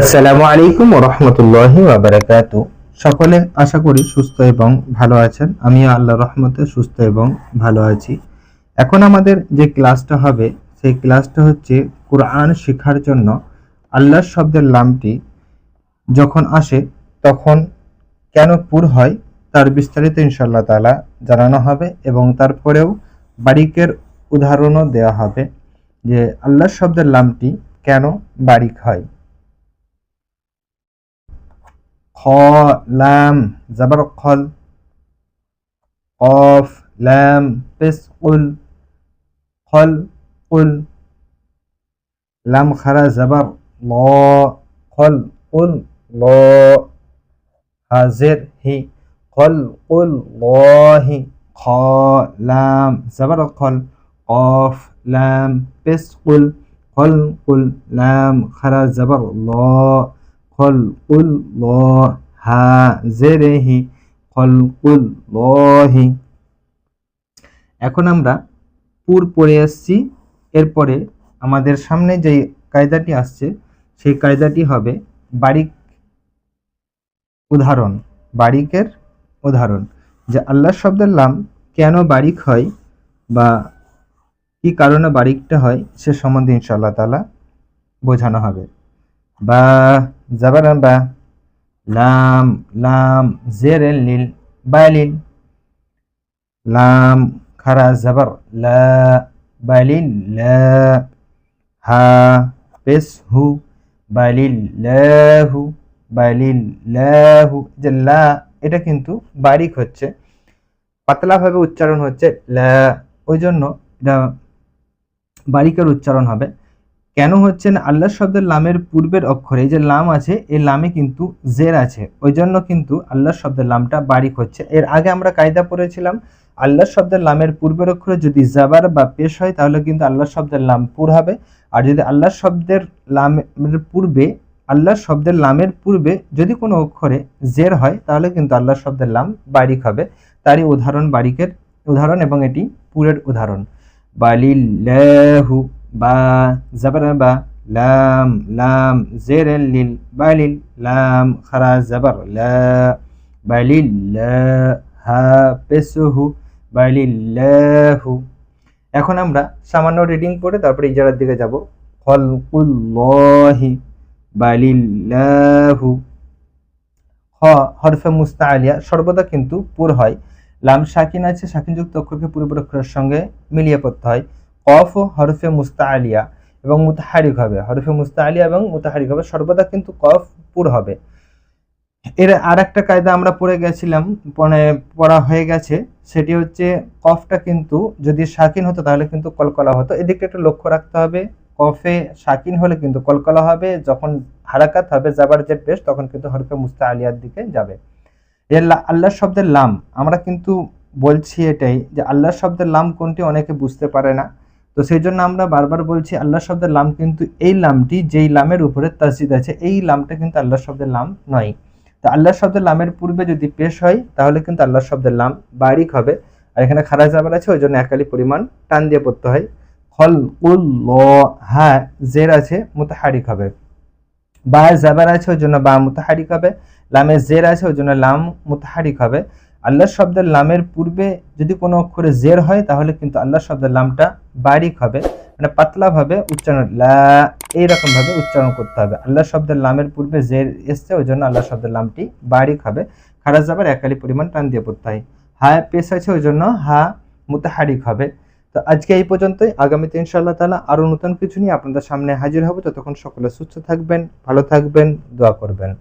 আসসালামু আলাইকুম ওয়া রাহমাতুল্লাহি ওয়া বারাকাতু। সকলে আশা করি সুস্থ এবং ভালো আছেন। আমিও আল্লাহর রহমতে সুস্থ এবং ভালো আছি। এখন আমাদের যে ক্লাসটা হবে সেই ক্লাসটা হচ্ছে কোরআন শেখার জন্য আল্লাহর শব্দের লামটি যখন আসে তখন কেন পুর হয় তার বিস্তারিত ইনশাআল্লাহ তাআলা জানানো হবে এবং তারপরেও বারিকের উদাহরণও দেওয়া হবে যে আল্লাহর শব্দের লামটি কেন বারিক হয়। খ লাম জবর খল, কফ লাম পেশ কুল, খল কুল, লাম খারা জবর ল, খল কুল ল, হাজের হি, খল কুল লহি, খ লাম জবর খল, কফ লাম পেশ কুল, খল কুল, লাম খারা জবর ল, খলকুল ল, হা জেরেহি, খলকুল লহি। এখন আমরা পুর পড়ে আসছি। এরপরে আমাদের সামনে যে কায়দাটি আসছে সেই কায়দাটি হবে বারিক উদাহরণ, বারিকের উদাহরণ, যে আল্লাহ শব্দের লাম কেন বারিক হয় বা কি কারণে বারিকটা হয় সে সম্বন্ধে ইনশাআল্লাহ তাআলা বোঝানো হবে। বা জবর বা, লাম লাম জের লিল বালিল, লাম খারা জবর লা বালিল লা, হা পেশ হু বালিল লাহু বালিল লাহু। যে লা এটা কিন্তু বারিক হচ্ছে, পাতলা ভাবে উচ্চারণ হচ্ছে লা, ওই জন্য এটা বারিকের উচ্চারণ হবে। কেন হচ্ছে না, আল্লাহ শব্দের লামের পূর্বের অক্ষরে এই যে লাম আছে এই লামে কিন্তু জের আছে, ওই জন্য কিন্তু আল্লাহ শব্দের লামটা বারিক হচ্ছে। এর আগে আমরা কায়দা পড়েছিলাম আল্লাহ শব্দের লামের পূর্বের অক্ষরে যদি জাবার বা পেশ হয় তাহলে কিন্তু আল্লাহ শব্দের লাম পুর হবে, আর যদি আল্লাহ শব্দের লামের পূর্বে লামের পূর্বে যদি কোনো অক্ষরে জের হয় তাহলে কিন্তু আল্লাহ শব্দের লাম বারিক হবে। তারই উদাহরণ বারিকের উদাহরণ এবং এটি পুরের উদাহরণ। বালিল্লাহু বা জবর বা, লাম লাম জের লিল বালিল, লাম খারা জবর লা বালিল্লা, হা পেশহু বালিল্লাহু। এখন আমরা সামান্য রিডিং পড়ে তারপরে ইজারার দিকে যাব। খলকুল্লাহি বালিল্লাহু। হ হরফে মুস্তাআলিয়া সর্বদা কিন্তু পুর হয়। লাম সাকিন আছে, সাকিনযুক্ত অক্ষরকে পূর্বের অক্ষরের সঙ্গে মিলিয়ে পড়তে হয়। কফ হরফে মুস্তাআলিয়া এবং মুতাহারিক হবে, হরফে মুস্তাআলিয়া এবং মুতাহারিক হবে, সর্বদা কিন্তু কফ পুর হবে। এর আর একটা কায়দা আমরা পড়ে গেছিলাম, পড়া হয়ে গেছে, সেটি হচ্ছে কফটা কিন্তু যদি সাকিন হতো তাহলে কিন্তু কলকলা হতো। এদিকে একটু লক্ষ্য রাখতে হবে, কফে সাকিন হলে কিন্তু কলকলা হবে, যখন হারাকাত হবে জাবার জের পেশ তখন কিন্তু হরফে মুস্তাআলিয়ার দিকে যাবে। আল্লাহ শব্দের লাম আমরা কিন্তু বলছি এটাই যে আল্লাহ শব্দের লাম কোনটি অনেকে বুঝতে পারে না, তো সেই জন্য আমরা বারবার বলছি আল্লাহ শব্দের লাম কিন্তু এই লামটি যেই লামের উপরে তাসদিদ আছে এই লামটা কিন্তু আল্লাহ শব্দের লাম নয়। তো আল্লাহ শব্দের লামের পূর্বে যদি পেশ হয় তাহলে কিন্তু আল্লাহ শব্দের লাম বারিক হবে, আর এখানে খারা জাবার আছে ওই জন্য একালি পরিমাণ টান দিয়ে পড়তে হয়। খল কুল ল, হা জের আছে মুতাহারিক হবে, বা জাবার আছে ওই জন্য বা মুতাহারিক হবে, লামে জের আছে ওই জন্য লাম মুতাহারিক হবে। আল্লাহ শব্দের লামের পূর্বে যদি কোনো অক্ষরে জের হয় তাহলে কিন্তু আল্লাহ শব্দের লামটা বারিক হবে, মানে পাতলা ভাবে উচ্চারণ লা এইরকম ভাবে উচ্চারণ করতে হবে। আল্লাহ শব্দের লামের পূর্বে জের এসছে ওই জন্য আল্লাহ শব্দের লামটি বারিক হবে, খারাজ জাবার একালি পরিমাণ টান দিয়ে পড়তে হয়। হা পেশ আছে ওই জন্য হা মুতাহারিক হবে। তো আজকে এই পর্যন্তই, আগামীতে ইনশাআল্লাহ তাআলা আরো নতুন কিছু নিয়ে আপনাদের সামনে হাজির হব। ততক্ষণ সকলে সুস্থ থাকবেন, ভালো থাকবেন, দোয়া করবেন।